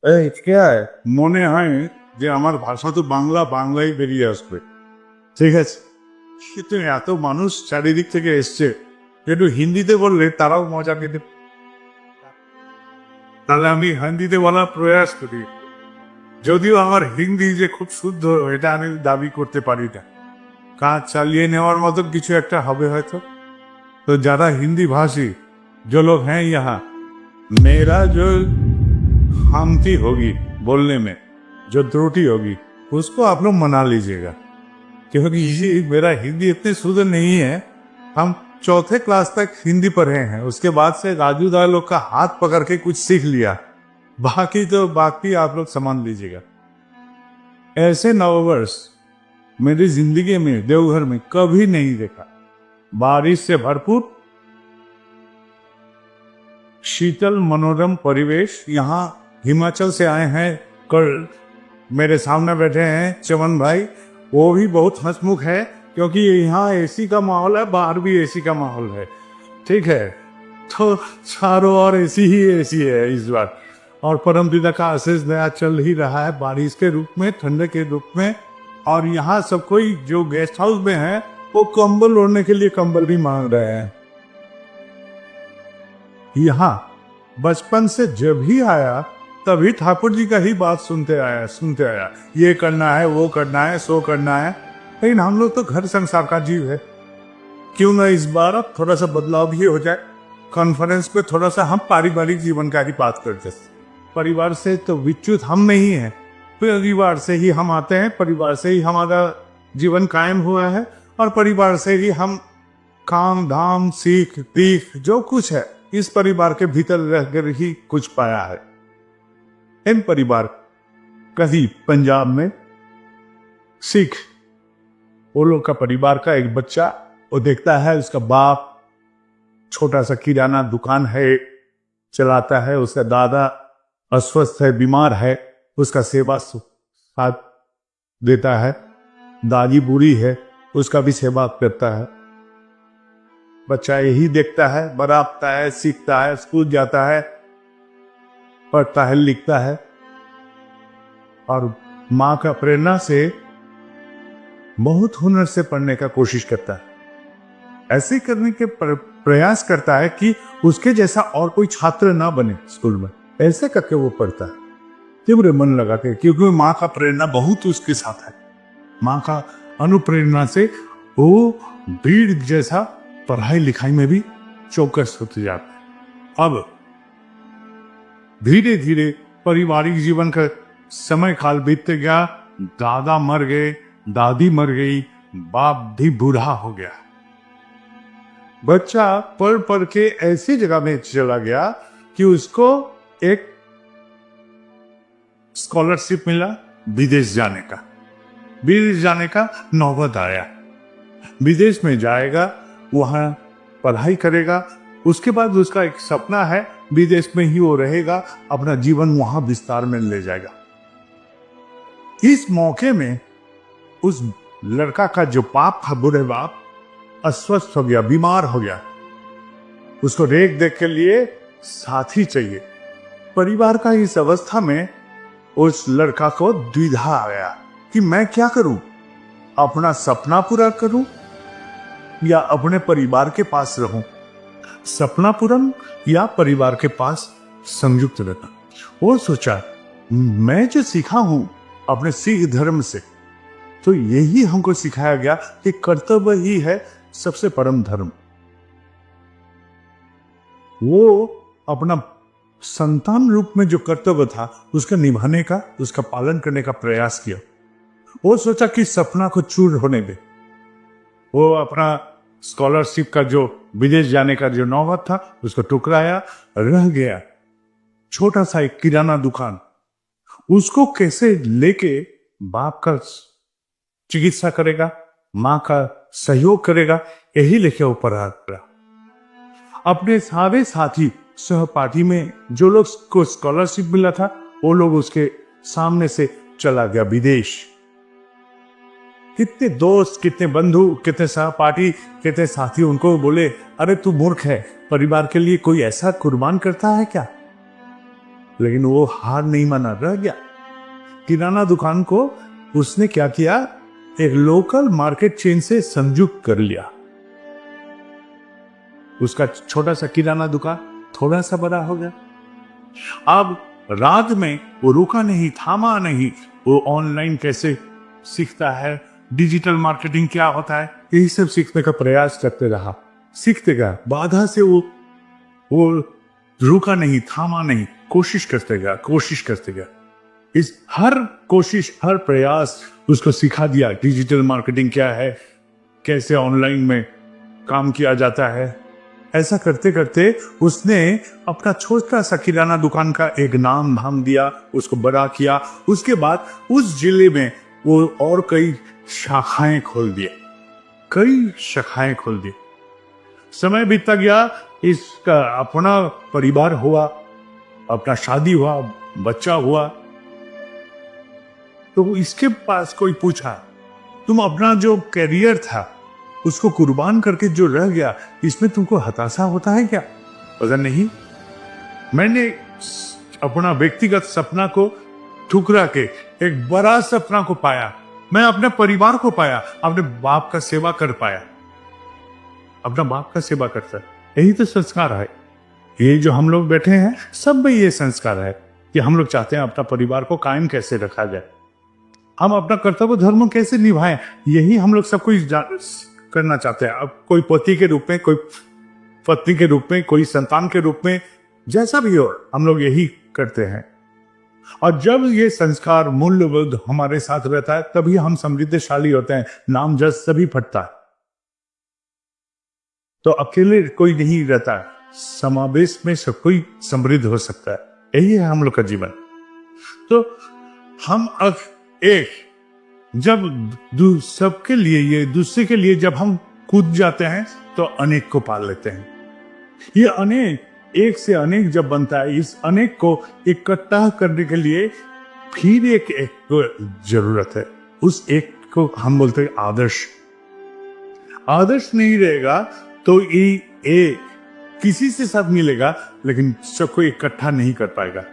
এই কে মনে হয় যে আমার ভাষা তো বাংলা বাংলাই বেরিয়ে আসবে। ঠিক আছে, কিন্তু এত মানুষ চারিদিক থেকে এসছে, একটু হিন্দিতে বললে তারাও মজা পেতে। তাহলে আমি হিন্দিতে বলার প্রয়াস করি, যদিও আমার হিন্দি যে খুব শুদ্ধ এটা আমি দাবি করতে পারি না। কাজ চালিয়ে নেওয়ার মতো কিছু একটা হবে হয়তো। तो ज्यादा हिंदी भाषी जो लोग हैं यहाँ, मेरा जो खामती होगी बोलने में, जो त्रुटि होगी, उसको आप लोग मना लीजिएगा। क्योंकि ये मेरा हिंदी इतनी शुद्ध नहीं है। हम चौथे क्लास तक हिंदी पढ़े हैं, उसके बाद से राजू दा लोग का हाथ पकड़ के कुछ सीख लिया। बाकी आप लोग समझ लीजिएगा। ऐसे नववर्ष मेरी जिंदगी में देवघर में कभी नहीं देखा। बारिश से भरपूर, शीतल मनोरम परिवेश। यहाँ हिमाचल से आए हैं, कल मेरे सामने बैठे हैं चमन भाई, वो भी बहुत हंसमुख है क्योंकि यहाँ एसी का माहौल है, बाहर भी एसी का माहौल है। ठीक है, तो चारों ओर एसी ही एसी है इस बार। और परम पिता का आशीष दया चल ही रहा है बारिश के रूप में, ठंडे के रूप में। और यहाँ सब कोई जो गेस्ट हाउस में है वो कंबल ओढ़ने के लिए कंबल भी मांग रहे हैं। यहाँ बचपन से जब ही आया तभी ठाकुर जी का ही बात सुनते आया, ये करना है, वो करना है, सो करना है। लेकिन हम लोग तो घर संसार का जीव है, क्यों ना इस बार अब थोड़ा सा बदलाव भी हो जाए। कॉन्फ्रेंस पे थोड़ा सा हम पारिवारिक जीवन का ही बात करते। परिवार से तो विच्युत हम नहीं है, परिवार से ही हम आते हैं, परिवार से ही हमारा जीवन कायम हुआ है, और परिवार से ही हम काम धाम सीख तीख जो कुछ है इस परिवार के भीतर रहकर ही कुछ पाया है। इन परिवार कहीं पंजाब में सिख, वो लोग का परिवार का एक बच्चा, वो देखता है उसका बाप छोटा सा किराना दुकान है चलाता है, उसका दादा अस्वस्थ है, बीमार है, उसका सेवा साथ देता है, दादी बूढ़ी है, उसका भी सेवा करता है। बच्चा यही देखता है, बड़ा होता है, सीखता है, स्कूल जाता है, पढ़ता है, लिखता है, और माँ का प्रेरणा से बहुत हुनर से पढ़ने का कोशिश करता है। ऐसे करने के प्रयास करता है कि उसके जैसा और कोई छात्र ना बने स्कूल में। ऐसे करके वो पढ़ता है तीव्र मन लगा के, क्योंकि माँ का प्रेरणा बहुत उसके साथ है। माँ का अनुप्रेरणा से वो भीड़ जैसा पढ़ाई लिखाई में भी चौकस होते जाते हैं। अब धीरे धीरे पारिवारिक जीवन का समय काल बीतते गया, दादा मर गए, दादी मर गई, बाप भी बूढ़ा हो गया। बच्चा पढ़ पढ़ के ऐसी जगह में चला गया कि उसको एक स्कॉलरशिप मिला विदेश जाने का। विदेश जाने का नौबत आया, विदेश में जाएगा, वहां पढ़ाई करेगा, उसके बाद उसका एक सपना है विदेश में ही वो रहेगा, अपना जीवन वहां विस्तार में ले जाएगा। इस मौके में उस लड़का का जो बाप था, बूढ़े बाप, अस्वस्थ हो गया, बीमार हो गया। उसको देख देख के लिए साथी चाहिए। परिवार का इस अवस्था में उस लड़का को द्विधा आ गया कि मैं क्या करूं, अपना सपना पूरा करूं या अपने परिवार के पास रहूं। सपना पूरा या परिवार के पास संयुक्त रहना। वो सोचा मैं जो सीखा हूं अपने सिख धर्म से, तो यही हमको सिखाया गया कि कर्तव्य ही है सबसे परम धर्म। वो अपना संतान रूप में जो कर्तव्य था उसका निभाने का, उसका पालन करने का प्रयास किया। वो सोचा कि सपना को चूर होने दे। वो अपना स्कॉलरशिप का जो विदेश जाने का जो नौबत था उसको टुकराया, रह गया छोटा सा एक किराना दुकान। उसको कैसे लेके बाप का चिकित्सा करेगा, माँ का सहयोग करेगा, यही लेके ऊपर आ रहा। अपने सारे साथी सहपाठी में जो लोग को स्कॉलरशिप मिला था वो लोग उसके सामने से चला गया विदेश। कितने दोस्त, कितने बंधु, कितने सहपाठी, कितने साथी उनको बोले, अरे तू मूर्ख है, परिवार के लिए कोई ऐसा कुर्बान करता है क्या? लेकिन वो हार नहीं माना, रह गया। किराना दुकान को उसने क्या किया, एक लोकल मार्केट चेन से संयुक्त कर लिया। उसका छोटा सा किराना दुकान थोड़ा सा बड़ा हो गया। अब रात में वो रुका नहीं, थामा नहीं। वो ऑनलाइन कैसे सीखता है, डिजिटल मार्केटिंग क्या होता है, यही सब सीखने का प्रयास करते रहा। सीखते गया, बाधा से वो रुका नहीं, थामा नहीं, कोशिश करते गया। इस हर कोशिश, हर प्रयास उसको सिखा दिया डिजिटल मार्केटिंग क्या है, कैसे ऑनलाइन में काम किया जाता है। ऐसा करते करते उसने अपना छोटा सा किराना दुकान का एक नाम धाम दिया, उसको बड़ा किया। उसके बाद उस जिले में वो और कई शाखाएं खोल दिए। समय बीतता गया, इसका अपना परिवार हुआ, अपना शादी हुआ, बच्चा हुआ। तो इसके पास कोई पूछा, तुम अपना जो कैरियर था उसको कुर्बान करके जो रह गया, इसमें तुमको हताशा होता है क्या? पता नहीं, मैंने अपना व्यक्तिगत सपना को ठुकरा के एक बड़ा सपना को पाया। मैं अपने परिवार को पाया, अपने बाप का सेवा कर पाया। अपना बाप का सेवा करता है, यही तो संस्कार है। ये जो हम लोग बैठे हैं, सब में ये संस्कार है कि हम लोग चाहते हैं अपना परिवार को कायम कैसे रखा जाए, हम अपना कर्तव्य धर्म कैसे निभाएं। यही हम लोग सब कुछ करना चाहते हैं। अब कोई पति के रूप में, कोई पत्नी के रूप में, कोई संतान के रूप में, जैसा भी हो, हम लोग यही करते हैं। और जब ये संस्कार, मूल्यबोध हमारे साथ रहता है, तभी हम समृद्धशाली होते हैं, नाम जस सभी फटता है। तो अकेले कोई नहीं रहता, समावेश में सब कोई समृद्ध हो सकता है। यही है हम लोग का जीवन। तो हम एक जब सबके लिए, ये दूसरे के लिए जब हम कूद जाते हैं, तो अनेक को पाल लेते हैं। ये अनेक, एक से अनेक जब बनता है, इस अनेक को इकट्ठा करने के लिए फिर एक को जरूरत है। उस एक को हम बोलते हैं आदर्श। आदर्श नहीं रहेगा तो ये एक किसी से साथ मिलेगा, लेकिन सबको इकट्ठा नहीं कर पाएगा।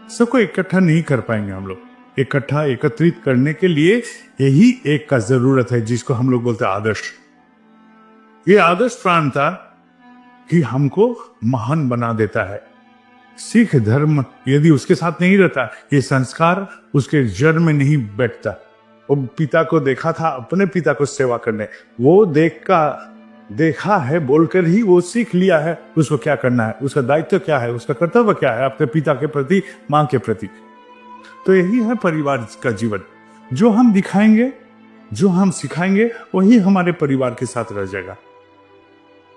सबको इकट्ठा नहीं कर पाएंगे हम लोग। इकट्ठा, एकत्रित करने के लिए यही एक का जरूरत है, जिसको हम लोग बोलते हैं आदर्श। ये आदर्श प्राण था कि हमको महान बना देता है। सिख धर्म यदि उसके साथ नहीं रहता, ये संस्कार उसके जड़ में नहीं बैठता। वो पिता को देखा था, अपने पिता को सेवा करने, वो देखा है बोलकर ही वो सीख लिया है उसको क्या करना है, उसका दायित्व क्या है, उसका कर्तव्य क्या है अपने पिता के प्रति, माँ के प्रति। तो यही है परिवार का जीवन। जो हम दिखाएंगे, जो हम सिखाएंगे, वही हमारे परिवार के साथ रह जाएगा।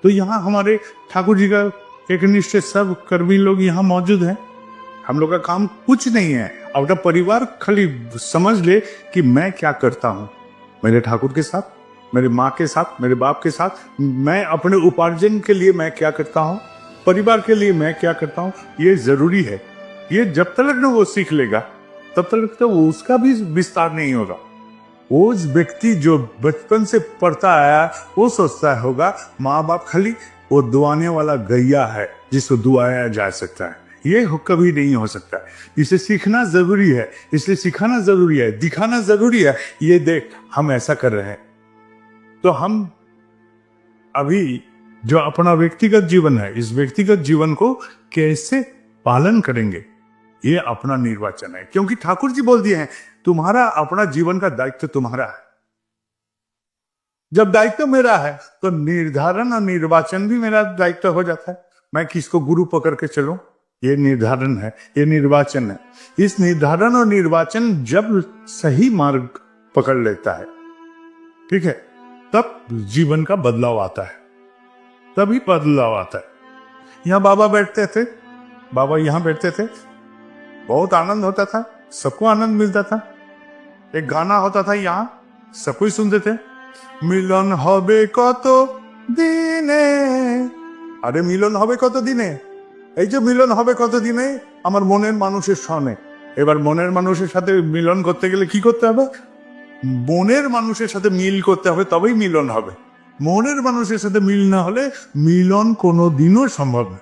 तो यहाँ हमारे ठाकुर जी का एक निष्ठ सब कर्मी लोग यहाँ मौजूद हैं। हम लोग का काम कुछ नहीं है, अपना परिवार खाली समझ ले कि मैं क्या करता हूँ मेरे ठाकुर के साथ, मेरे माँ के साथ, मेरे बाप के साथ। मैं अपने उपार्जन के लिए मैं क्या करता हूँ, परिवार के लिए मैं क्या करता हूँ, ये जरूरी है। ये जब तक न वो सीख लेगा, तब तक तो वो उसका भी विस्तार नहीं होगा। वो व्यक्ति जो बचपन से पढ़ता आया, वो सोचता होगा माँ बाप खाली वो दुआने वाला गैया है जिसको दुआया जा सकता है। ये कभी नहीं हो सकता। इसे सीखना जरूरी है, इसलिए सिखाना जरूरी है, दिखाना जरूरी है। ये देख हम ऐसा कर रहे हैं। तो हम अभी जो अपना व्यक्तिगत जीवन है, इस व्यक्तिगत जीवन को कैसे पालन करेंगे, ये अपना निर्वाचन है। क्योंकि ठाकुर जी बोल दिए हैं, तुम्हारा अपना जीवन का दायित्व तुम्हारा है। जब दायित्व मेरा है तो निर्धारण और निर्वाचन भी मेरा दायित्व हो जाता है। मैं किसको गुरु पकड़ के चलूं, ये निर्धारण है, ये निर्वाचन है। इस निर्धारण और निर्वाचन जब सही मार्ग पकड़ लेता है, ठीक है, तब जीवन का बदलाव आता है, तभी बदलाव आता है। यहाँ बाबा बैठते थे, बाबा यहाँ बैठते थे, बहुत आनंद होता था, सबको आनंद मिलता था। एक गाना होता था यहाँ, सब कोई सुनते थे, मिलन होबे कत दिने। अरे मिलन होबे कत दिने, এই যে মিলন হবে কতদিনে, আমার মনের মানুষের সনে। এবার মনের মানুষের সাথে মিলন করতে গেলে কি করতে হবে, মনের মানুষের সাথে মিল করতে হবে, তবেই মিলন হবে। মনের মানুষের সাথে মিল না হলে মিলন কোনোদিনও সম্ভব না।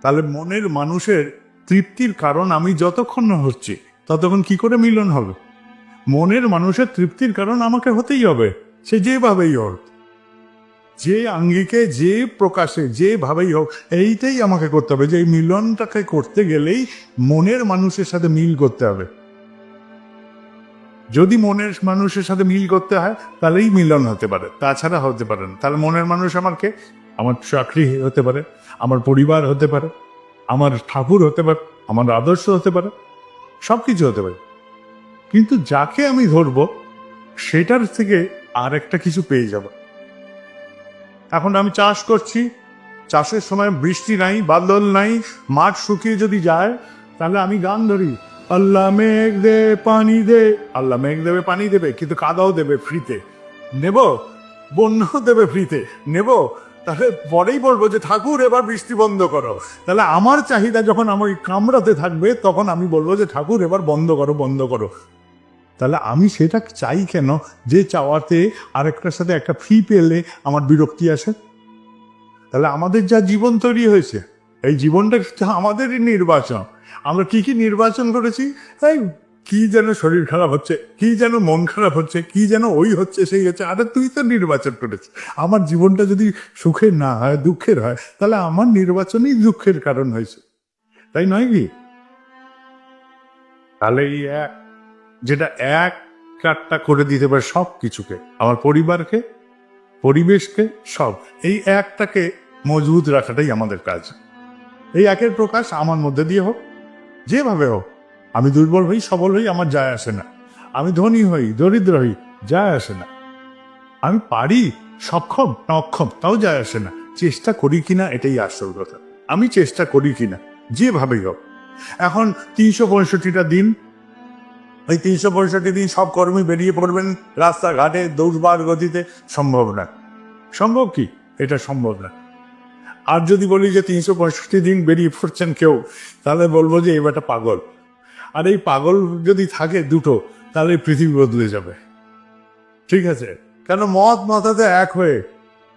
তাহলে মনের মানুষের তৃপ্তির কারণ আমি যতক্ষণ না হচ্ছি ততক্ষণ কি করে মিলন হবে? মনের মানুষের তৃপ্তির কারণ আমাকে হতেই হবে, সে যেভাবেই হোক, যে আঙ্গিকে, যে প্রকাশে, যেভাবেই হোক, এইটাই আমাকে করতে হবে। যে এই মিলনটাকে করতে গেলেই মনের মানুষের সাথে মিল করতে হবে। যদি মনের মানুষের সাথে মিল করতে হয় তাহলেই মিলন হতে পারে, তাছাড়া হতে পারে না। তাহলে মনের মানুষ আমাকে, আমার চাকরি হতে পারে, আমার পরিবার হতে পারে, আমার ঠাকুর হতে পারে, আমার আদর্শ হতে পারে, সব কিছু হতে পারে। কিন্তু যাকে আমি ধরবো সেটার থেকে আর একটা কিছু পেয়ে যাব। এখন আমি চাষ করছি, চাষের সময় বৃষ্টি নাই, বাদল নাই, মাঠ শুকিয়ে যদি যায়, তাহলে আমি গান ধরি, আল্লাহ মেঘ দে পানি দে। আল্লাহ মেঘ দেবে, পানি দেবে, কিন্তু কাদাও দেবে ফ্রিতে। নেব? বন্যাও দেবে ফ্রিতে, নেব? তাহলে পরেই বলবো যে ঠাকুর এবার বৃষ্টি বন্ধ করো। তাহলে আমার চাহিদা যখন আমার কামড়াতে থাকবে তখন আমি বলবো যে ঠাকুর এবার বন্ধ করো, বন্ধ করো। তাহলে আমি সেটা চাই কেন? যে চাওয়াতে আরেকটার সাথে একটা ফ্রি পেলে আমার বিরক্তি আসে। তাহলে আমাদের যা জীবন তৈরি হয়েছে, এই জীবনটা আমাদেরই নির্বাচন। আমরা কি কি নির্বাচন করেছি? এই কি যেন শরীর খারাপ হচ্ছে, কি যেন মন খারাপ হচ্ছে, কি যেন ওই হচ্ছে সেই হচ্ছে। আরে তুই তো নির্বাচন করেছিস। আমার জীবনটা যদি সুখের না হয়, দুঃখের হয়, তাহলে আমার নির্বাচনই দুঃখের কারণ হয়েছে, তাই নয় কি? তাহলে এই এক, যেটা এক কাটটা করে দিতে পারে সব কিছুকে, আমার পরিবারকে, পরিবেশকে, সব, এই একটাকে মজবুত রাখাটাই আমাদের কাজ। এই একের প্রকাশ আমার মধ্যে দিয়ে হোক, যেভাবে হোক। আমি দুর্বল হই, সবল হই, আমার যায় আসে না। আমি ধনী হই, দরিদ্র হই, যায় আসে না। আমি পারি, সক্ষম না অক্ষম, তাও যায় আসে না। চেষ্টা করি কিনা এটাই আসল কথা। আমি চেষ্টা করি কিনা, যেভাবেই হোক। এখন 365টা দিন, ওই 365 দিন সব কর্মী বেরিয়ে পড়বেন রাস্তাঘাটে দৌড়বার গতিতে, সম্ভব না। সম্ভব কি? এটা সম্ভব না। আর যদি বলি যে 365 দিন বেরিয়ে পড়ছেন কেউ, তাহলে বলবো যে এবারটা পাগল। আর এই পাগল যদি থাকে দুটো, তাহলে পৃথিবী বদলে যাবে। ঠিক আছে? কেন মত মাথাতে এক হয়ে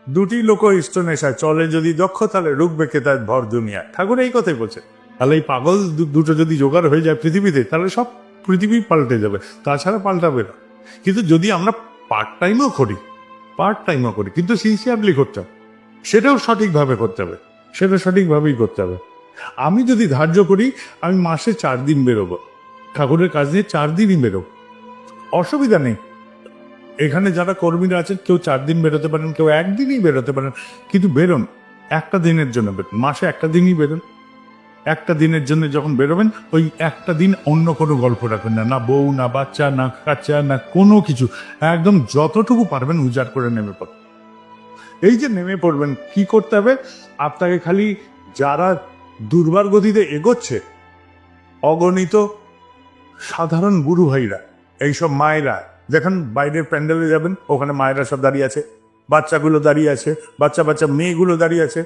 দুটি লোক ইষ্ট নেশায় চলে যদি দক্ষ, তাহলে রুখবে কে তার ভর দুনিয়া। ঠাকুর এই কথাই বলছে। তাহলে এই পাগল দুটো যদি জোগাড় হয়ে যায় পৃথিবীতে, তাহলে সব পৃথিবী পাল্টে যাবে, তাছাড়া পাল্টাবে না। কিন্তু যদি আমরা পার্ট টাইমও করি, কিন্তু সিনসিয়ারলি করতে হবে, সেটাও সঠিকভাবে করতে হবে, সেটা সঠিকভাবেই করতে হবে। আমি যদি ধার্য করি আমি মাসে 4 দিন বেরোবো, ঠাকুরের কাজ নিয়ে 4 দিনই বেরোবো, অসুবিধা নেই। এখানে যারা কর্মীরা আছেন, কেউ 4 দিন বেরোতে পারেন, কেউ একদিনই বেরোতে পারেন, কিন্তু বেরোন, একটা দিনের জন্য বেরোন, মাসে একটা দিনই বেরোন। একটা দিনের জন্য যখন বেরোবেন, ওই একটা দিন অন্য কোনো গল্প রাখবেন না, না বউ, না বাচ্চা, না কাচ্চা, না কোনো কিছু। একদম যতটুকু পারবেন উজাড় করে নেমে পড়বেন। এই যে নেমে পড়বেন, কি করতে হবে? আপনাকে খালি, যারা দুর্বার গতিতে এগোচ্ছে, অগণিত সাধারণ গুরু ভাইরা, এইসব মায়েরা, দেখেন বাইরের প্যান্ডেলে যাবেন, ওখানে মায়েরা সব দাঁড়িয়ে আছে, বাচ্চাগুলো দাঁড়িয়ে আছে, বাচ্চা বাচ্চা মেয়েগুলো দাঁড়িয়ে আছে,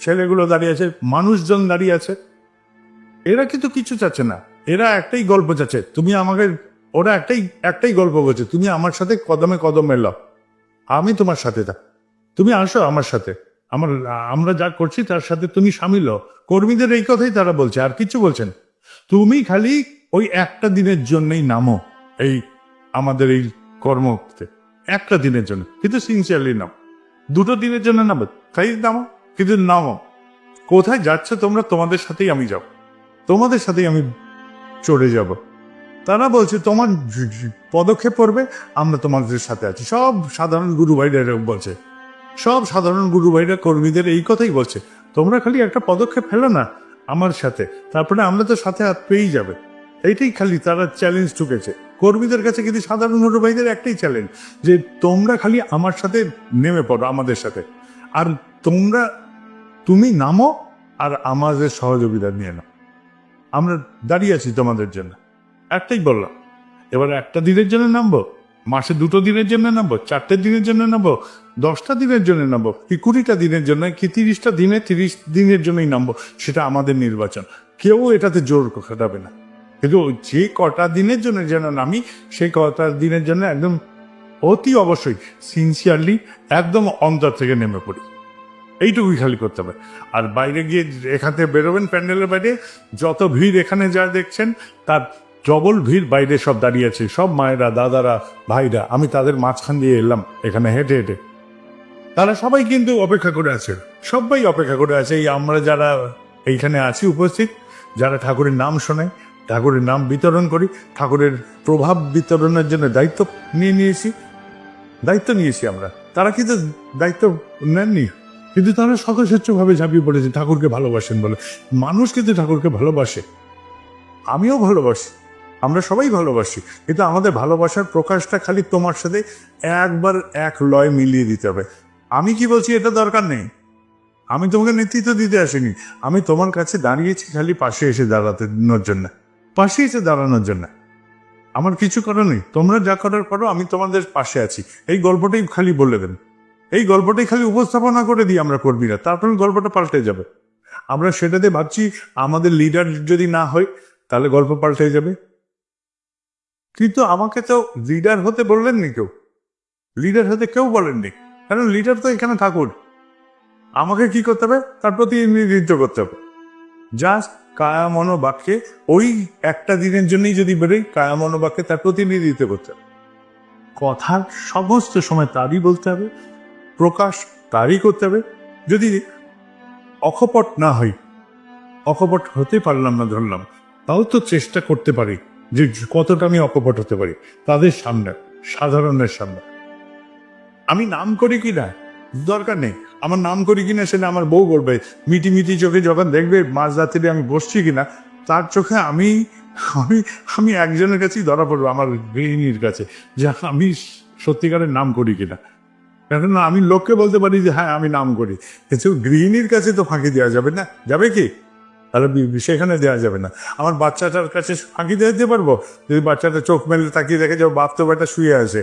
ছেলেগুলো দাঁড়িয়ে আছে, মানুষজন দাঁড়িয়ে আছে। এরা কিন্তু কিছু চাচ্ছে না, এরা একটাই গল্প চাচ্ছে, তুমি আমাকে, ওরা একটাই গল্প বলছে, তুমি আমার সাথে কদমে কদম মেলাও, আমি তোমার সাথে থাক, তুমি আসো আমার সাথে, আমরা যা করছি তার সাথে তুমি সামিল হও। কর্মীদের এই কথাই তারা বলছে, আর কিছু বলছেন। তুমি খালি ওই একটা দিনের জন্যই নামো এই আমাদের এই কর্মতে, একটা দিনের জন্য, কিন্তু সিনসিয়ারলি নাও। 2 দিনের জন্য নামো, তাই নামো, কিন্তু নামো। কোথায় যাচ্ছে তোমরা? তোমাদের সাথেই আমি যাব, তোমাদের সাথেই আমি চলে যাব। তারা বলছে তোমার পদক্ষেপ পড়বে, আমরা তোমাদের সাথে আছি। সব সাধারণ গুরু ভাইরা বলছে, সব সাধারণ গুরু ভাইরা কর্মীদের এই কথাই বলছে, তোমরা খালি একটা পদক্ষেপ ফেলো না আমার সাথে, তারপরে আমরা তো সাথে হাত পেয়েই যাবে। এইটাই খালি তারা চ্যালেঞ্জ ঠুকেছে কর্মীদের কাছে। কিন্তু সাধারণ গুরু ভাইদের একটাই চ্যালেঞ্জ, যে তোমরা খালি আমার সাথে নেমে পড়ো, আমাদের সাথে, আর তুমি নামো আর আমাদের সহযোগিতা নিয়ে নাও, আমরা দাঁড়িয়ে আছি তোমাদের জন্য। একটাই বললাম। এবার একটা দিনের জন্য নামবো, মাসে 2 দিনের জন্য নামবো, 4টে দিনের জন্য নামবো, 10টা দিনের জন্য নামবো, কি 20টা দিনের জন্য, কি 30টা দিনে 30 দিনের জন্যই নামবো, সেটা আমাদের নির্বাচন। কেউ এটাতে জোর খাটাবে না। কিন্তু যে কটা দিনের জন্য যেন নামি, সেই কটা দিনের জন্য একদম অতি অবশ্যই সিনসিয়ারলি একদম অন্তর থেকে নেমে পড়ি। এইটুকুই খালি করতে হবে। আর বাইরে গিয়ে এখান থেকে বেরোবেন প্যান্ডেলের বাইরে, যত ভিড় এখানে যা দেখছেন তার ডবল ভিড় বাইরে সব দাঁড়িয়ে আছে, সব মায়েরা, দাদারা, ভাইরা। আমি তাদের মাঝখান দিয়ে এলাম এখানে হেঁটে হেঁটে। তারা সবাই কিন্তু অপেক্ষা করে আছে, সবাই অপেক্ষা করে আছে। এই আমরা যারা এইখানে আছি উপস্থিত, যারা ঠাকুরের নাম শোনে, ঠাকুরের নাম বিতরণ করি, ঠাকুরের প্রভাব বিতরণের জন্য দায়িত্ব নিয়েছি আমরা। তারা কিন্তু দায়িত্ব নেননি, কিন্তু তারা স্বতঃস্ফূর্তভাবে ঝাঁপিয়ে পড়েছে ঠাকুরকে ভালোবাসেন বলে। মানুষ কিন্তু ঠাকুরকে ভালোবাসে, আমিও ভালোবাসি, আমরা সবাই ভালোবাসি, কিন্তু আমাদের ভালোবাসার প্রকাশটা খালি তোমার সাথে একবার এক লয় মিলিয়ে দিতে হবে। আমি কি বলছি এটা দরকার নেই, আমি তোমাকে নেতৃত্ব দিতে আসিনি, আমি তোমার কাছে দাঁড়িয়েছি খালি পাশে এসে দাঁড়ানোর জন্য। আমার কিছু করার নেই, তোমরা যা করার করো, আমি তোমাদের পাশে আছি। এই গল্পটাই খালি বলে দেন, এই গল্পটাই খালি উপস্থাপনা করে দিই আমরা কর্মীরা, তারপরে গল্পটা পাল্টে যাবে। আমরা সেটাতে ভাবছি আমাদের লিডার যদি না হয় তাহলে গল্প পাল্টে যাবে। কিন্তু আমাকে তো লিডার হতে বললেননি কেউ, লিডার হতে কেউ বলেননি, কারণ লিডার তো এখানে ঠাকুর। আমাকে কি করতে হবে, তার প্রতিনিধিত্ব করতে হবে। জাস্ট কায়া মনোবাক্যে, ওই একটা দিনের জন্যই যদি বেরোই, কায়া মনোবাক্যে তার প্রতিনিধিত্ব করতে হবে। কথার সমস্ত সময় তারই বলতে হবে, প্রকাশ তারই করতে হবে। যদি অকপট না হই, অকপট হতে পারলাম না ধরলাম, তাও তো চেষ্টা করতে পারি যে কতটা আমি অকপট হতে পারি তাদের সামনে, সাধারণের সামনে। আমি নাম করি কিনা দরকার নেই, আমার নাম করি কিনা সেটা আমার বউ করবে। মিটি মিটি চোখে যখন দেখবে মাঝরাত্রিরে আমি বসছি কিনা, তার চোখে আমি আমি আমি একজনের কাছেই ধরা পড়বো, আমার গৃহিণীর কাছে, যে আমি সত্যিকারের নাম করি কিনা। কেননা আমি লোককে বলতে পারি যে হ্যাঁ আমি নাম করি, কিন্তু গৃহিণীর কাছে তো ফাঁকি দেওয়া যাবে না, যাবে কি? তাহলে সেখানে দেওয়া যাবে না। আমার বাচ্চাটার কাছে ফাঁকি দিতে পারবো যদি বাচ্চাটা চোখ মেলে তাকিয়ে দেখে যে বাপ তো বেটা শুয়ে আছে,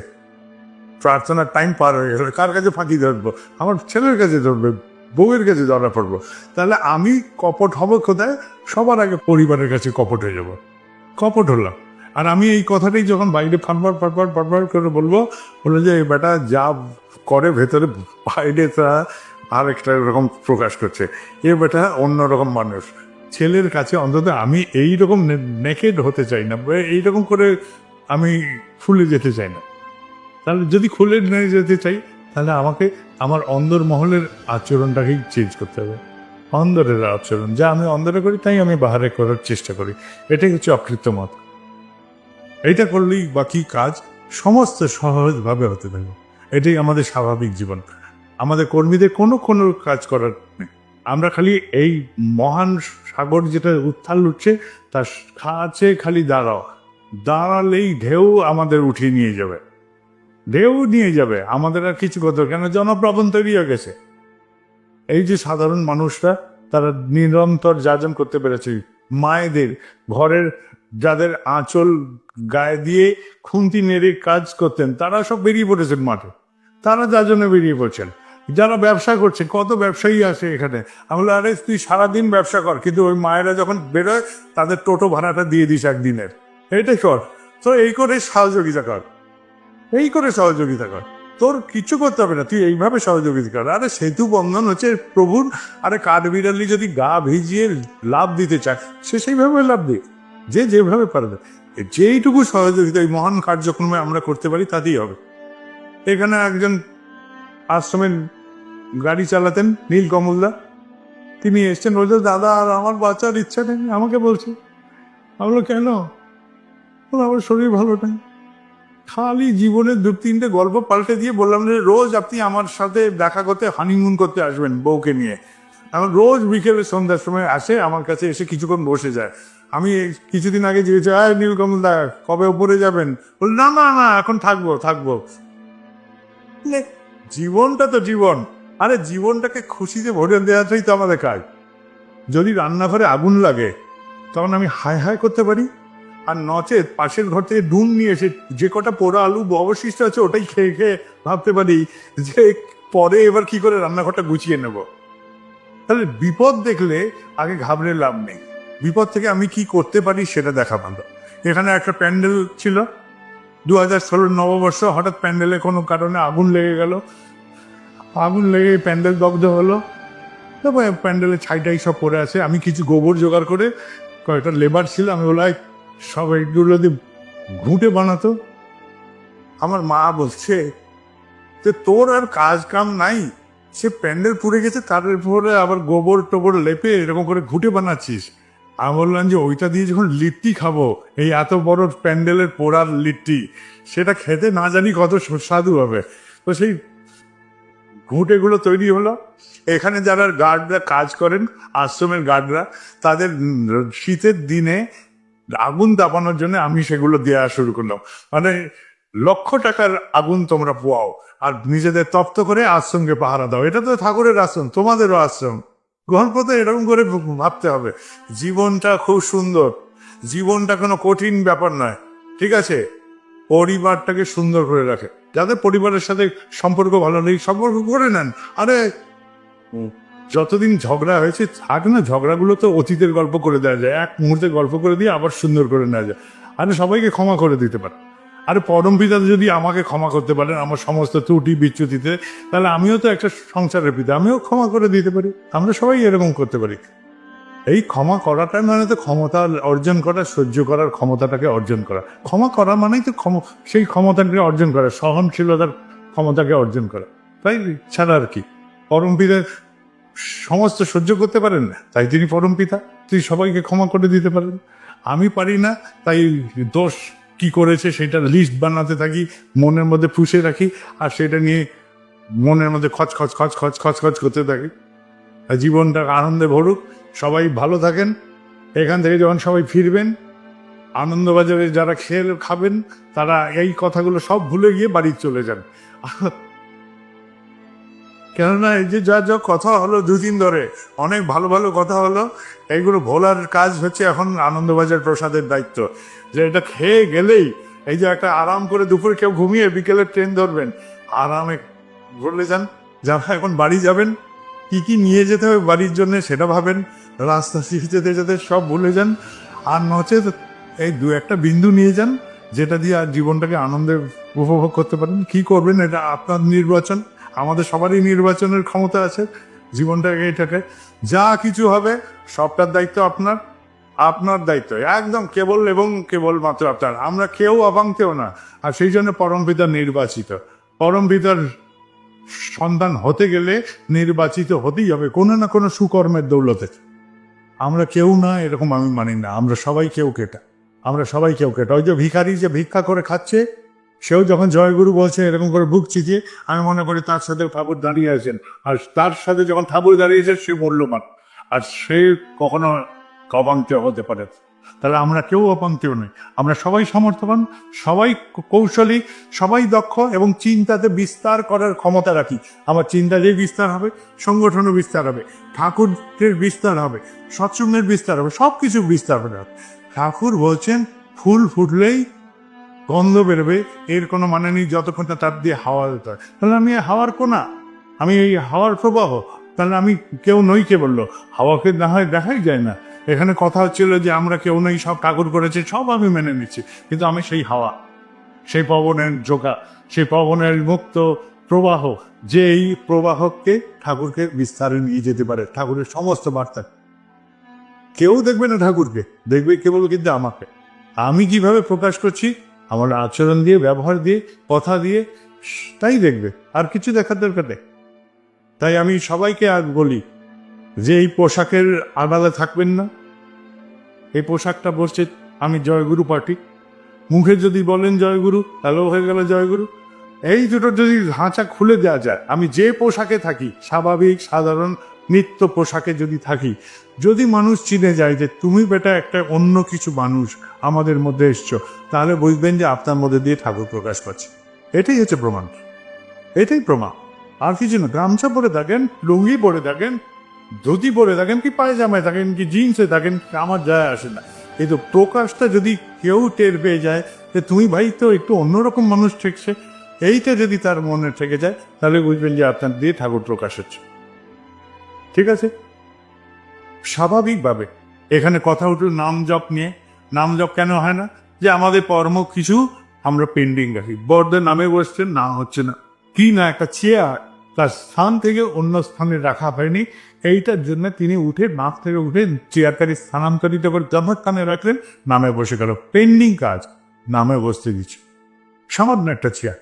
প্রার্থনার টাইম পার হয়ে গেল, কার কাছে ফাঁকি ধরবো? আমার ছেলের কাছে ধরবে, বউয়ের কাছে ধরা পড়বো। তাহলে আমি কপট হব কোথায়? সবার আগে পরিবারের কাছে কপট হয়ে যাব, কপট হলাম। আর আমি এই কথাটাই যখন বাইরে ফারবার করে বলবো যে এই বেটা যা করে ভেতরে, বাইরে তা আর একটা রকম প্রকাশ করছে, এ বেটা অন্যরকম মানুষ। ছেলের কাছে অন্তত আমি এইরকম নেকেড হতে চাই না, এইরকম করে আমি ফুলে যেতে চাই না। তাহলে যদি খুলে নিয়ে যেতে চাই, তাহলে আমাকে আমার অন্দরমহলের আচরণটাকেই চেঞ্জ করতে হবে। অন্দরের আচরণ যা আমি অন্দরে করি তাই আমি বাহারে করার চেষ্টা করি, এটাই হচ্ছে অকৃত্য মত। এইটা করলেই বাকি কাজ সমস্ত সহজভাবে হতে থাকে। এটাই আমাদের স্বাভাবিক জীবন। আমাদের কর্মীদের কোনো কাজ করার নেই, আমরা খালি এই মহান সাগর যেটা উত্থাল উঠছে তার কাছে খালি দাঁড়ালেই ঢেউ আমাদের উঠিয়ে নিয়ে যাবে, ঢেউ নিয়ে যাবে, আমাদের আর কিছু করতে হবে কেন? জনপ্রবণ তৈরি হয়ে গেছে। এই যে সাধারণ মানুষরা, তারা নিরন্তর যাজন করতে পেরেছে। মায়েদের ঘরের যাদের আঁচল গায়ে দিয়ে খুন্তি নেড়ে কাজ করতেন, তারা সব বেরিয়ে পড়েছেন মাঠে, তারা যাজনে বেরিয়ে পড়ছেন। যারা ব্যবসা করছে, কত ব্যবসায়ী আসে এখানে, আমি বলি আরে তুই সারাদিন ব্যবসা কর, কিন্তু ওই মায়েরা যখন বেরোয় তাদের টোটো ভাড়াটা দিয়ে দিস একদিনের, এইটাই কর। তো এই করে সহযোগিতা কর, এই করে সহযোগিতা কর, তোর কিছু করতে হবে না, তুই এইভাবে সহযোগিতা কর। আরে সেতু বন্ধন হচ্ছে প্রভুর, আরে কাঠবিড়ালি যদি গা ভিজিয়ে লাভ দিতে চায় সে সেইভাবে লাভ দিয়ে, যে যেভাবে পারবে, যেইটুকু সহযোগিতা এই মহান কার্যক্রমে আমরা করতে পারি তাতেই হবে। এখানে একজন আশ্রমের গাড়ি চালাতেন নীলকমলদা, তিনি এসছেন, বলছে দাদা আর আমার বাচ্চার ইচ্ছা নেই, আমাকে বলছে। আমি বললো কেন? আমার শরীর ভালো নেই। খালি জীবনের 2-3টে গল্প পাল্টে দিয়ে বললাম যে রোজ আপনি আমার সাথে দেখা করতে, হানিমুন করতে আসবেন বউকে নিয়ে। এখন রোজ বিকেলে সন্ধ্যার সময় আসে আমার কাছে, এসে কিছুক্ষণ বসে যায়। আমি কিছুদিন আগে জিজ্ঞেস নীলকমলদা কবে ওপরে যাবেন? বল না না না এখন থাকবো। জীবনটা তো জীবন, আরে জীবনটাকে খুশিতে ভরে দেওয়াটাই তো আমাদের কাজ। যদি রান্নাঘরে আগুন লাগে তখন আমি হাই করতে পারি, আর নচেত পাশের ঘর থেকে ডুন নিয়ে এসে যে কটা পোড়া আলু অবশিষ্ট আছে ওটাই খেয়ে ভাবতে পারি যে পরে এবার কি করে রান্নাঘরটা গুছিয়ে নেব। তাহলে বিপদ দেখলে আগে ঘাবড়ে লাভ নেই, বিপদ থেকে আমি কি করতে পারি সেটা দেখা ভালো। এখানে একটা প্যান্ডেল ছিল, 2016 নববর্ষ, হঠাৎ প্যান্ডেলে কোনো কারণে আগুন লেগে গেল, আগুন লেগে প্যান্ডেল দগ্ধ হলো। তারপর প্যান্ডেলে ছাইটাই সব পড়ে আছে, আমি কিছু গোবর জোগাড় করে কয়েকটা লেবার ছিল, আমি বলাই সব এইগুলো দিয়ে ঘুঁটে বানাতো। আমার মা বলছে যে তোর আর কাজ কাম নাই, সে প্যান্ডেল পুড়ে গেছে তার উপরে আবার গোবর টোবর লেপে এরকম করে ঘুঁটে বানাচ্ছিস। আমি বললাম যে ওইটা দিয়ে যখন লিট্টি খাবো, এই এত বড় প্যান্ডেলের পোড়ার লিট্টি, সেটা খেতে না জানি কত সুস্বাদু হবে। তো সেই ঘুঁটেগুলো তৈরি হলো। এখানে যারা গার্ডরা কাজ করেন, আশ্রমের গার্ডরা, তাদের শীতের দিনে আগুন তাপানোর জন্য আমি সেগুলো দেওয়া শুরু করলাম। মানে লক্ষ টাকার আগুন তোমরা পোয়াও আর নিজেদের তপ্ত করে আশ্রমকে পাহারা দাও। এটা তো ঠাকুরের আশ্রম, তোমাদেরও আশ্রম। গল্প তো এরকম করে ভাবতে হবে। জীবনটা খুব সুন্দর, জীবনটা কোনো কঠিন ব্যাপার নয়, ঠিক আছে? পরিবারটাকে সুন্দর করে রাখে। যাদের পরিবারের সাথে সম্পর্ক ভালো নেই, সম্পর্ক করে নেন। আরে যতদিন ঝগড়া হয়েছে থাক না, ঝগড়াগুলো তো অতীতের গল্প করে দেওয়া যায়, এক মুহূর্তে গল্প করে দিয়ে আবার সুন্দর করে নেওয়া যায়। আরে সবাইকে ক্ষমা করে দিতে পারে। আরে পরম পিতা যদি আমাকে ক্ষমা করতে পারেন আমার সমস্ত ত্রুটি বিচ্যুতিতে, তাহলে আমিও তো একটা সংসারের পিতা, আমিও ক্ষমা করে দিতে পারি। আমরা সবাই এরকম করতে পারি। এই ক্ষমা করাটা মানে তো ক্ষমতা অর্জন করা, সহ্য করার ক্ষমতাটাকে অর্জন করা। ক্ষমা করা মানেই তো সেই ক্ষমতাটাকে অর্জন করা, সহনশীলতার ক্ষমতাকে অর্জন করা, তাই ছাড়া আর কি। পরম পিতা সমস্ত সহ্য করতে পারেন না, তাই তিনি পরম পিতা, তিনি সবাইকে ক্ষমা করে দিতে পারেন। আমি পারি না, তাই দোষ কি করেছে সেটা লিস্ট বানাতে থাকি, মনের মধ্যে পুষে রাখি, আর সেটা নিয়ে মনের মধ্যে খচ করতে থাকি। আর জীবনটা আনন্দে ভরুক, সবাই ভালো থাকেন। এখান থেকে যখন সবাই ফিরবেন, আনন্দবাজারে যারা খাবেন তারা এই কথাগুলো সব ভুলে গিয়ে বাড়ি চলে যান। কেননা এই যে যা যা কথা হলো দুদিন ধরে, অনেক ভালো ভালো কথা হলো, এইগুলো ভোলার কাজ হচ্ছে এখন আনন্দবাজার প্রসাদের দায়িত্ব। যে এটা খেয়ে গেলেই এই যে একটা আরাম করে দুপুরে কেউ ঘুমিয়ে বিকেলের ট্রেন ধরবেন, আরামে ভুলে যান। যারা এখন বাড়ি যাবেন, কি কি নিয়ে যেতে হবে বাড়ির জন্য সেটা ভাবেন, রাস্তা যেতে যেতে সব ভুলে যান। আর নচেত এই দু একটা বিন্দু নিয়ে যান, যেটা দিয়ে আর জীবনটাকে আনন্দে উপভোগ করতে পারেন। কি করবেন এটা আপনার নির্বাচন, আমাদের সবারই নির্বাচনের ক্ষমতা আছে। জীবনটাকে এটাকে যা কিছু হবে সবটার দায়িত্ব আপনার, আপনার দায়িত্ব একদম কেবল এবং কেবল মাত্র আপনার। আমরা কেউ অবাঙ্কেও না। আর সেই জন্য পরমপিতা নির্বাচিত, পরমপিতার সন্তান হতে গেলে নির্বাচিত হতেই হবে কোনো না কোনো সুকর্মের দৌলতে। আমরা কেউ না এরকম আমি মানি না, আমরা সবাই কেউ কেটা, আমরা সবাই কেউ কেটা। ওই যে ভিখারি যে ভিক্ষা করে খাচ্ছে, সেও যখন জয়গুরু বলছে এরকম করে বুক চিতিয়ে, আমি মনে করি তার সাথে ঠাকুর দাঁড়িয়ে আছেন। আর তার সাথে যখন ঠাকুর দাঁড়িয়েছে সে মূল্যবান, আর সে কখনো অপাঙ্ক্তেয় হতে পারে। তাহলে আমরা কেউ অপাঙ্ক্তেয় নই, আমরা সবাই সমর্থবান, সবাই কৌশলী, সবাই দক্ষ এবং চিন্তাতে বিস্তার করার ক্ষমতা রাখি। আমার চিন্তা যে বিস্তার হবে, সংগঠনও বিস্তার হবে, ঠাকুরের বিস্তার হবে, সৎসঙ্গের বিস্তার হবে, সব কিছু বিস্তার হবে। ঠাকুর বলছেন ফুল ফুটলেই গন্ধ বেরোবে, এর কোনো মানে নেই যতক্ষণ না তার দিয়ে হাওয়া দিতে হয়। তাহলে আমি হাওয়ার কোনা, আমি এই হাওয়ার প্রবাহ, তাহলে আমি কেউ নই। কে বললো? হাওয়াকে না হয় দেখাই যায় না। এখানে কথা হচ্ছিল যে আমরা কেউ নই, সব ঠাকুর করেছে, সব আমি মেনে নিচ্ছি, কিন্তু আমি সেই হাওয়া, সেই পবনের জোকা, সেই পবনের মুক্ত প্রবাহ, যে এই প্রবাহকে ঠাকুরকে বিস্তারে নিয়ে যেতে পারে, ঠাকুরের সমস্ত বার্তা। কেউ দেখবে না ঠাকুরকে, দেখবে কেবল কিন্তু আমাকে। আমি কিভাবে প্রকাশ করছি আমার আচরণ দিয়ে, ব্যবহার দিয়ে, কথা দিয়ে, তাই দেখবে, আর কিছু দেখার দরকার নেই। তাই আমি সবাইকে আজ বলি যে এই পোশাকের আড়ালে থাকবেন না। এই পোশাকটা বলছে আমি জয়গুরু পার্টি, মুখে যদি বলেন জয়গুরু, তাহলেও হয়ে গেল জয়গুরু। এই দুটো যদি ধাঁচা খুলে দেওয়া যায়, আমি যে পোশাকে থাকি, স্বাভাবিক সাধারণ নিত্য পোশাকে যদি থাকি, যদি মানুষ চিনে যায় যে তুমি বেটা একটা অন্য কিছু মানুষ আমাদের মধ্যে এসছো, তাহলে বুঝবেন যে আপনার মধ্যে দিয়ে ঠাকুর প্রকাশ পাচ্ছে। এটাই হচ্ছে প্রমাণ, এটাই প্রমাণ, আর কিছু না। গামছা পরে থাকেন, লুঙ্গি পরে থাকেন, ধুতি পরে থাকেন, কি পায়জামায় থাকেন, কি জিন্সে থাকেন, আমার যায় আসে না। কিন্তু প্রকাশটা যদি কেউ টের পেয়ে যায় যে তুমি ভাই তো একটু অন্যরকম মানুষ ঠেকছে, এইটা যদি তার মনে থেকে যায়, তাহলে বুঝবেন যে আপনার দিয়ে ঠাকুর প্রকাশ হচ্ছে। ঠিক আছে? স্বাভাবিকভাবে এখানে কথা উঠল নাম জপ নিয়ে। নাম জপ কেন হয় না? যে আমাদের কর্ম কিছু আমরা পেন্ডিং রাখি। বড়দের নামে বসছেন, না হচ্ছে না, কি না একটা চেয়ার, তার স্থান থেকে অন্য স্থানে রাখা হয়নি। এইটার জন্য তিনি উঠে নাক থেকে উঠে চেয়ারটাকে স্থানান্তরিত করে যথাস্থানে রাখলেন, নামে বসে গেল। পেন্ডিং কাজ নামে বসতে দিচ্ছে, সামান্য একটা চেয়ার।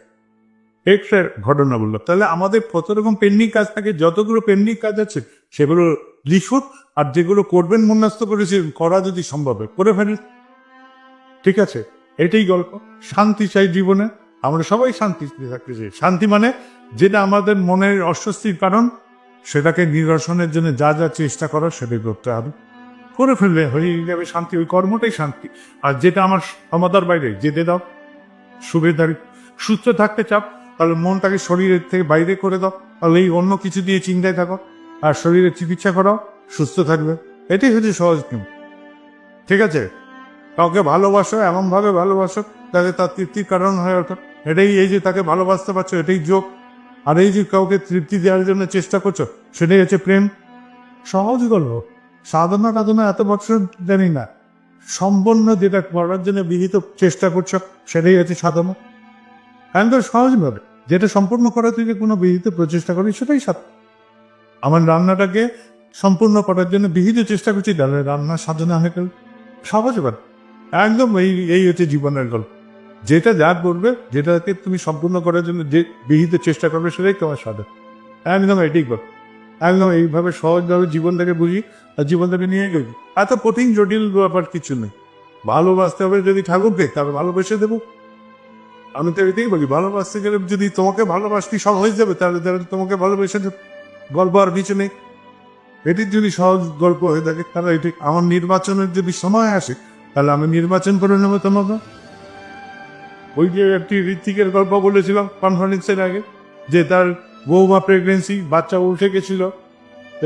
একটা ঘটনা বললো। তাহলে আমাদের কত রকম পেন্ডিং কাজ থাকে, যতগুলো পেন্ডিং কাজ আছে সেগুলো লিখুন, আর যেগুলো করবেন মনস্থ করেছে করা যদি সম্ভব হয় করে ফেলেন। ঠিক আছে, এটাই গল্প। শান্তি চাই জীবনে, আমরা সবাই শান্তিতে থাকতে চাই। শান্তি মানে যেটা আমাদের মনের অস্বস্তির কারণ, সেটাকে নিরসনের জন্য যা যা চেষ্টা করার সেটাই করতে হবে, করে ফেললে হয়ে যাবে শান্তি। ওই কর্মটাই শান্তি। আর যেটা আমার ক্ষমতার বাইরে যেতে দাও, সুবিধার। সুস্থ থাকতে চাপ, তাহলে মনটাকে শরীরের থেকে বাইরে করে দাও, তাহলে এই অন্য কিছু দিয়ে চিন্তায় থাকো, আর শরীরের চিকিৎসা করাও, সুস্থ থাকবে। এটাই হচ্ছে সহজ নিয়ম। ঠিক আছে, কাউকে ভালোবাসো, এমনভাবে ভালোবাসো যাতে তার তৃপ্তির কারণ হয়ে ওঠে। এটাই, এই যে তাকে ভালোবাসতে পারছো এটাই যোগ। আর এই যে কাউকে তৃপ্তি দেওয়ার জন্য চেষ্টা করছো সেটাই হচ্ছে প্রেম। সহজ গল্প। সাধনা টাধনা এত বছর জানি না, সম্পন্ন যেটা করার জন্য বিহিত চেষ্টা করছো সেটাই হচ্ছে সাধনা। একদম সহজভাবে যেটা সম্পূর্ণ করার থেকে কোনো বিহিত প্রচেষ্টা করি সেটাই সাধনা। আমার রান্নাটাকে সম্পূর্ণ করার জন্য বিহিত চেষ্টা করছি, তাহলে রান্না সাধনা হয়ে গেল। সহজ ব্যাপার। একদম এই হচ্ছে জীবনের গল্প। যেটা যা করবে, যেটাকে তুমি সম্পূর্ণ করার জন্য যে বিহিত চেষ্টা করবে সেটাই তোমার সাধনা। একদম এটাই গল্প। একদম এইভাবে সহজভাবে জীবনটাকে বুঝি আর জীবনটাকে নিয়ে গেছি। এত কঠিন জটিল ব্যাপার কিছু নেই। ভালোবাসতে হবে যদি ঠাকুরকে, তাহলে ভালোবেসে দেবো। আমি তো এটাই বলি, ভালোবাসতে গেলে যদি তোমাকে ভালোবাসতে সব হয়ে যাবে, তাহলে তোমাকে ভালোবেসে দেবো। গল্প আর কিছু নেই। এটির যদি সহজ গল্প হয়ে থাকে, তাহলে এটি আমার নির্বাচনের যদি সময় আসে, তাহলে আমি নির্বাচন করে নেবো তোমাকে। ওই যে একটি ঋত্বিকের গল্প বলেছিলাম কনফারেন্সের আগে, যে তার বৌমা প্রেগনেন্সি, বাচ্চা উঠে গেছিল,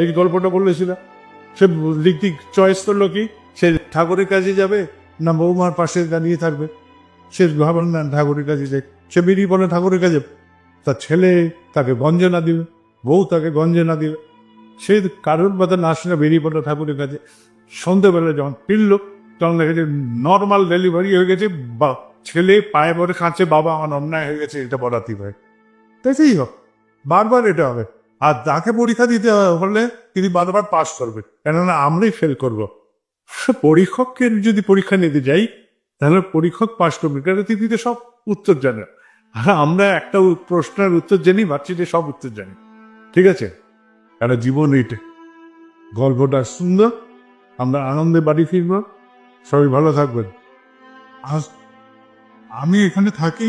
এই গল্পটা বলেছিলাম। সে ঋত্বিক চয়েস করলো কি, সে ঠাকুরের কাছে যাবে না বৌমার পাশে দাঁড়িয়ে থাকবে। সে ভাবেন না ঠাকুরের কাছে যাই, সে বেরিয়ে পড়ে ঠাকুরের কাছে। তার ছেলে তাকে গঞ্জনা দিবে, বউ তাকে গঞ্জনা দিবে। সে কারোর কথা না শুনে বেরিয়ে পড়লো ঠাকুরের কাছে। সন্ধ্যেবেলা যখন ফিরল, তখন দেখে যে নর্মাল ডেলিভারি হয়ে গেছে, বা ছেলে পায়ে পরে কাঁদছে, বাবা আমার অন্যায় হয়ে গেছে, এটা বলাতে হয়। তাই হোক, বারবার এটা হবে। আর তাকে পরীক্ষা দিতে হলে তিনি বারবার পাস করবে, কেননা আমরাই ফেল করব। পরীক্ষককে যদি পরীক্ষা নিতে যাই, তাহলে পরীক্ষক পাস করবে, কারণ তিনি তো সব উত্তর জানে। আর আমরা একটা প্রশ্নের উত্তর জানি, ভাবছি যে সব উত্তর জানি। ঠিক আছে, একটা জীবন এইটা। গল্পটা সুন্দর। আমরা আনন্দে বাড়ি ফিরব। সবাই ভালো থাকবেন। আজ আমি এখানে থাকি,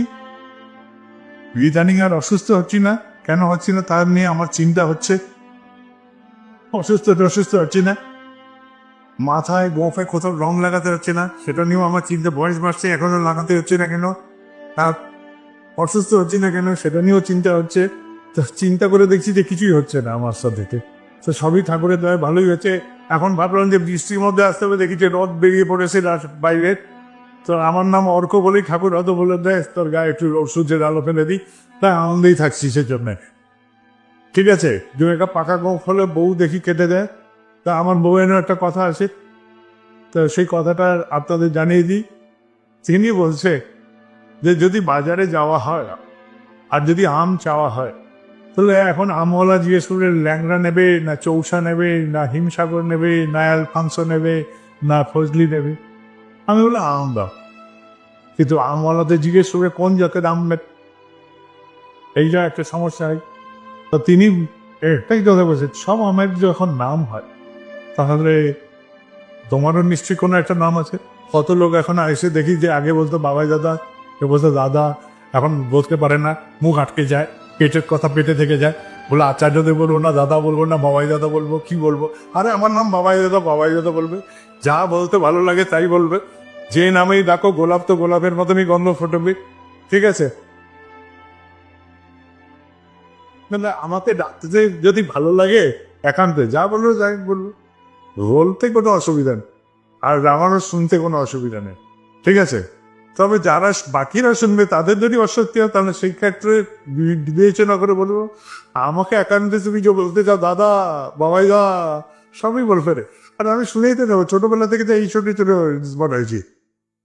ইদানিং আর অসুস্থ হচ্ছি না। কেন হচ্ছি না তার নিয়ে আমার চিন্তা হচ্ছে। অসুস্থ হচ্ছি না, মাথায় গোফে কোথাও রং লাগাতে হচ্ছে না, সেটা নিয়েও আমার চিন্তা। বয়স বাড়ছে, এখনো লাগাতে হচ্ছে না কেন। আর অসুস্থ হচ্ছি না কেন, সেটা নিয়েও চিন্তা হচ্ছে। তো চিন্তা করে দেখছি যে কিছুই হচ্ছে না আমার সাথে। তো সবই ঠাকুরের দয়ায় ভালোই হচ্ছে। এখন ভাবলাম যে বৃষ্টির মধ্যে আসতে হবে, দেখি যে রথ বেরিয়ে পড়েছে বাইরে। তো আমার নাম অর্ক বলেই ঠাকুর হয়তো বলে দেয় তোর গায়ে একটু সূর্যের আলো ফেলে দিই, তাই আনন্দেই থাকছি সেজন্য। ঠিক আছে, দু একটা পাকা গোপ হলে বউ দেখি কেটে দেয়। তা আমার বউয়েরও একটা কথা আছে, তো সেই কথাটা আপনাদের জানিয়ে দিই। তিনি বলছে যে যদি বাজারে যাওয়া হয় আর যদি আম চাওয়া হয়, তাহলে এখন আমওয়ালা জিজ্ঞেস করলে ল্যাংড়া নেবে না চৌসা নেবে না হিমসাগর নেবে না অ্যালফান্সো নেবে না ফজলি নেবে। আমি বললাম আম দাও। কিন্তু আমওয়ালাতে জিজ্ঞেস করে কোন জাতের আম নেবে, এইটা একটা সমস্যা হয়। তো তিনি একটাই কথা বলছেন, সব আমের যখন নাম হয় তাহলে তোমারও নিশ্চয়ই কোনো একটা নাম আছে। কত লোক এখন এসে দেখি যে আগে বলতো বাবাই দাদা, কেউ বলতো দাদা, এখন বলতে পারে না, মুখ আটকে যায়, পেটের কথা পেটে থেকে যায়। বলে আচার্যদের বলবো না, দাদা বলবো না, বাবাই দাদা বলবো, কি বলবো? আরে আমার নাম বাবাই দাদা বলবে। যা বলতে ভালো লাগে তাই বলবে। যে নামেই ডাকো, গোলাপ তো গোলাপের মতনই গন্ধ ফোটবে। ঠিক আছে, মানে আমাকে ডাকতে যদি ভালো লাগে, একান্তে যা বলবো যাই বলবো, বলতে কোনো অসুবিধা নেই। আর আমারও শুনতে কোনো অসুবিধা নেই। ঠিক আছে, তবে যারা বাকিরা শুনবে তাদের যদি অস্বস্তি হয়, তাহলে সেই ক্ষেত্রে বিবেচনা করে বলবো আমাকে একান্তে তুমি যে বলতে চাও দাদা, বাবাই দা, সবই বলবে রে। আর আমি শুনেই তো যাবো, ছোটবেলা থেকে তো এই ছোট ছোট বড় হয়েছি।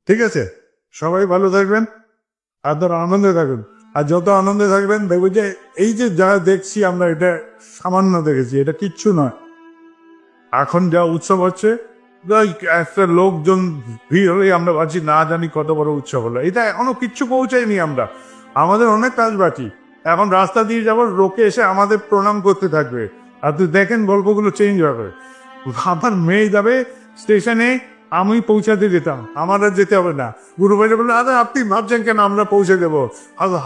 ঠিক আছে, সবাই ভালো থাকবেন আর ধর আনন্দে থাকবেন। আর যত আনন্দে থাকবেন দেখবে যে এই যে যা দেখছি আমরা, এটা সামান্য দেখেছি, এটা কিচ্ছু নয়। এখন যা উৎসব হচ্ছে, একটা লোকজন ভিড় হলে আমরা ভাবছি না জানি কত বড় উৎসব হলো। এটা এখনো কিচ্ছু পৌঁছায়নি, আমরা আমাদের অনেক কাজ বাকি। এখন রাস্তা দিয়ে যাবো, লোকে এসে আমাদের প্রণাম করতে থাকবে, আর তুই দেখেন গল্পগুলো চেঞ্জ হবে। আমার মেয়ে যাবে স্টেশনে, আমি পৌঁছাতে যেতাম, আমার আর যেতে হবে না। গুরু ভাই বললো, আরে আপনি ভাবছেন কেন, আমরা পৌঁছে দেবো।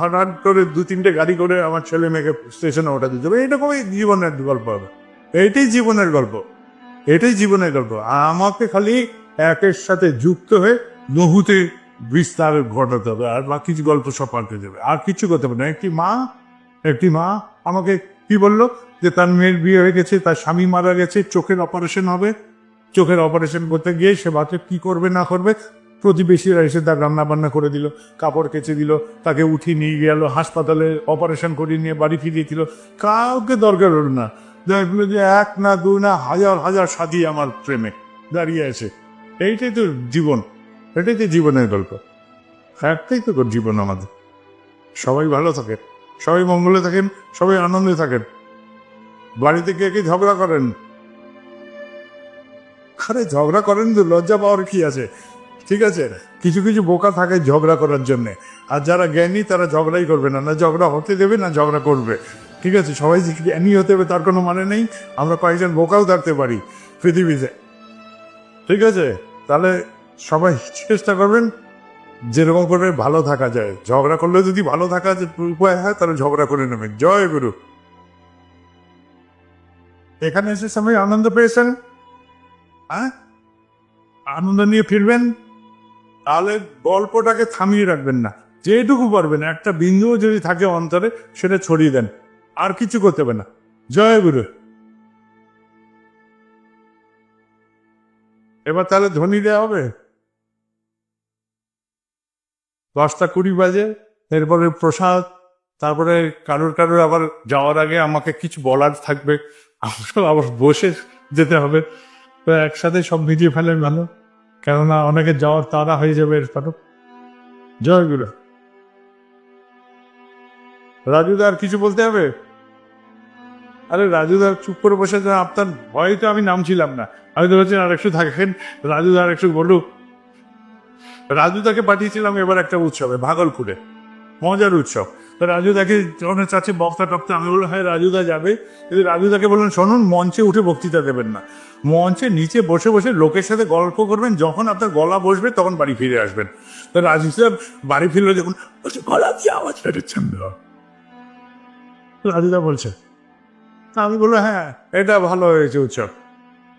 হঠাৎ করে 2-3টে গাড়ি করে আমার ছেলে মেয়েকে স্টেশনে ওঠাতে যাবে। এইরকমই জীবনের গল্প হবে, এইটাই জীবনের গল্প, এটাই জীবনের গল্প। আমাকে খালি একের সাথে যুক্ত হয়ে বহুতে বিস্তার ঘটাতে হবে, আর বাকি গল্প সব পাল্টে যাবে, আর কিছু করতে হবে না। একটি মা আমাকে কি বললো যে তার মেয়ের বিয়ে হয়ে গেছে, তার স্বামী মারা গেছে, চোখের অপারেশন হবে। চোখের অপারেশন করতে গিয়ে সে বাচ্চা কি করবে না করবে, প্রতিবেশীরা এসে তার রান্না বান্না করে দিল, কাপড় কেচে দিল, তাকে উঠিয়ে নিয়ে গেল হাসপাতালে, অপারেশন করিয়ে নিয়ে বাড়ি ফিরিয়ে দিল। কাউকে দরকার হলো না। দেখলো যে 1 না 2 না হাজার হাজার সাথী আমার প্রেমে দাঁড়িয়ে আছে। এইটাই তো জীবন, এটাই তো জীবনের গল্প, একটাই তো জীবন আমাদের। সবাই ভালো থাকেন, সবাই মঙ্গলে থাকেন, সবাই আনন্দে থাকেন। বাড়িতে কে কে ঝগড়া করেন? আরে ঝগড়া করেন তো, লজ্জা পাওয়ার কি আছে? ঠিক আছে, কিছু কিছু বোকা থাকে ঝগড়া করার জন্যে, আর যারা জ্ঞানী তারা ঝগড়াই করবে না, না ঝগড়া হতে দেবে না ঝগড়া করবে। ঠিক আছে, সবাই যে জ্ঞানী হতে হবে তার কোনো মানে নেই। আমরা কয়েকজন বোকাও থাকতে পারি পৃথিবীতে। ঠিক আছে, তাহলে সবাই চেষ্টা করবেন যেরকম করে ভালো থাকা যায়। ঝগড়া করলে যদি ভালো থাকা উপায় হয় তাহলে ঝগড়া করে নেবেন। জয় গুরু। এখানে এসে সবাই আনন্দ পেয়েছেন, হ্যাঁ, আনন্দ নিয়ে ফিরবেন। তাহলে গল্পটাকে থামিয়ে রাখবেন না, যেটুকু পারবেন একটা বিন্দুও যদি থাকে অন্তরে সেটা ছড়িয়ে দেন, আর কিছু করতে হবে না। জয় গুরু। এবার তাহলে ধ্বনি দেওয়া হবে 10টা 20 বাজে, এরপরে প্রসাদ, তারপরে কারোর আবার যাওয়ার আগে আমাকে কিছু বলার থাকবে, আবার বসে যেতে হবে। তো একসাথে সব মিটিয়ে ফেলে ভালো, কেননা অনেকে যাওয়ার তাড়া হয়ে যাবে এরপরও। জয় গুরু। রাজুদা আর কিছু বলতে হবে? আরে রাজুদা চুপ করে বসে আছে, আপনার ভয়ে তো আমি নামছিলাম না। আমি তো বলছি আর একটু থাকেন, রাজুদা আর একটু বলুক। রাজুদাকে পাঠিয়েছিলাম এবার একটা উৎসবে ভাগলপুরে, মজার উৎসব। তো রাজুদাকে যখন চাচ্ছে বক্তা টক্তা, আমি বললাম হ্যাঁ রাজুদা যাবে, কিন্তু রাজুদাকে বললেন শুনুন, মঞ্চে উঠে বক্তৃতা দেবেন না, মঞ্চে নিচে বসে বসে লোকের সাথে গল্প করবেন, যখন আপনার গলা বসবে তখন বাড়ি ফিরে আসবেন। তো রাজুদা বাড়ি ফিরলো যখন, বলছে গলা দিয়ে আওয়াজ বেরোচ্ছেন। রাজুদা বলছে, আমি বললো হ্যাঁ এটা ভালো হয়েছে উৎসব,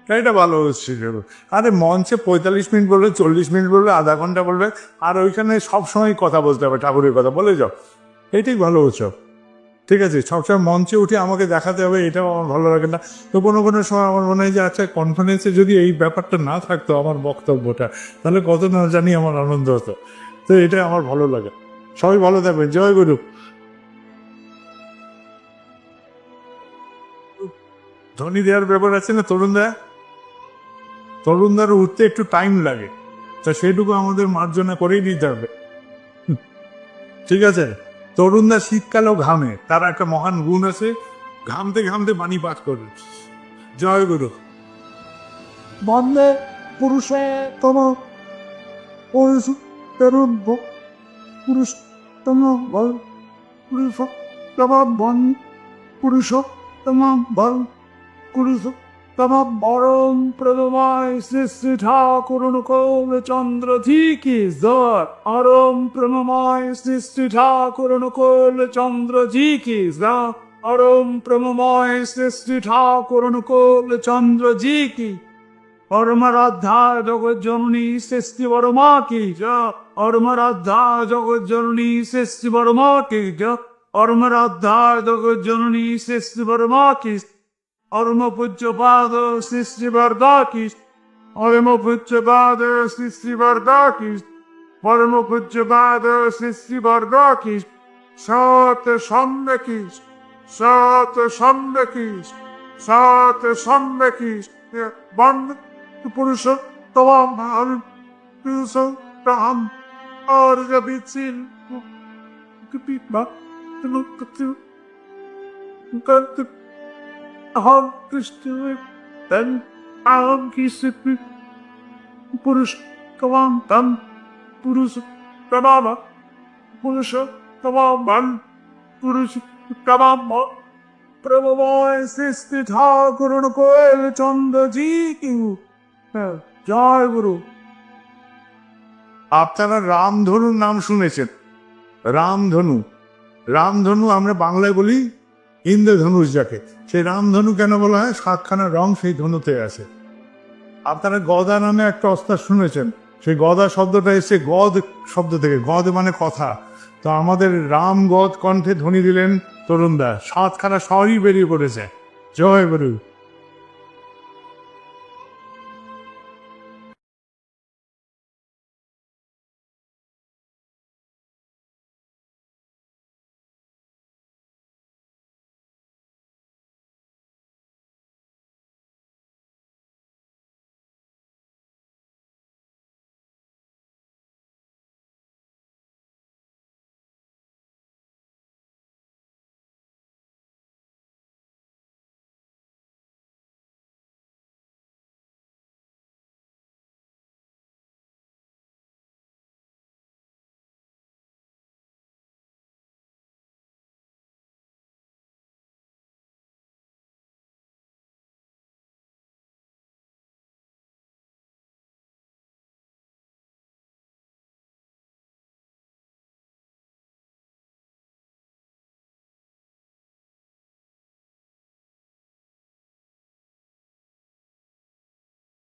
এটা ভালো হচ্ছে। আরে মঞ্চে 45 মিনিট বলবে, 40 মিনিট বলবে, আধা ঘন্টা বলবে, আর ওইখানে সবসময় কথা বলতে হবে, ঠাকুরের কথা বলে যাও, এইটাই ভালো উৎসব। ঠিক আছে, সবসময় মঞ্চে উঠে আমাকে দেখাতে হবে, এটাও আমার ভালো লাগে না। তো কোনো কোনো সময় আমার মনে হয় যে আচ্ছা কনফারেন্সে যদি এই ব্যাপারটা না থাকতো, আমার বক্তব্যটা, তাহলে কত না জানি আমার আনন্দ হতো। তো এটা আমার ভালো লাগে। সবাই ভালো থাকবেন। জয় গুরু। ধ্বনি দেওয়ার ব্যাপার আছে না, তরুণদার উঠতে একটু টাইম লাগে, তা সেটুকু আমাদের মার্জনা করেই দিতে হবে। ঠিক আছে, তরুণদা শীতকালেও ঘামে, তার একটা মহান গুণ আছে, ঘামতে ঘামতে বাণী পাঠ করবে। জয় গুরু। বন্দে পুরুষোত্তম পুরুষোত্তম বল পুরুষোত্তম বন পুরুষোত্তম বল পুরুষোত্তম বরম প্রদমায় শ্রী শ্রী ঠাকুর অনুকূল চন্দ্র জি জয়। অরম প্রণমায় শ্রী শ্রী ঠাকুর অনুকূল চন্দ্র জি জয়। অরম প্রণমায় শ্রী শ্রী ঠাকুর অনুকূল চন্দ্র জি। পরমারাধ্যা জগৎ জননী শ্রেষ্ঠী বড়মা কি জয়। পরমারাধ্যা জগৎ জননী শ্রেষ্ঠী বড়মা কি জয়। পরমারাধ্যা জগৎ জননী শ্রেষ্ঠী বড়মা কি। পরম পূজ্যপাদ শ্রী শ্রী বরদা কি। পরম পূজ্যপাদ শ্রী শ্রী বরদা কি। পরম পূজ্যপাদ শ্রী শ্রী বরদা কি। সত সম্যকি সত সম্যকি সত সম্যকি বন্ধ পুরুষোত্তম পুরুষোত্তম और जब पुरुष तमाम तन पुरुष तमाम पुरुष तमाम पुरुष तमाम प्रभुमय सृष्टि ठाकुर कोयल चंद्र जी की জয় গুরু। আপনারা রামধনুর নাম শুনেছেন? রামধনু, রামধনু আমরা বাংলায় বলি ইন্দ্রধনুষ যাকে। সেই রামধনু কেন বলা হয়? সাতখানা রং সেই ধনুতে আছে। আপনারা গদা নামে একটা অস্ত্র শুনেছেন? সেই গদা শব্দটা এসে গদ শব্দ থেকে, গদ মানে কথা। তো আমাদের রাম গদ কণ্ঠে ধ্বনি দিলেন তরুণদা, সাতখানা স্বরই বেরিয়ে পড়েছে। জয় গুরু।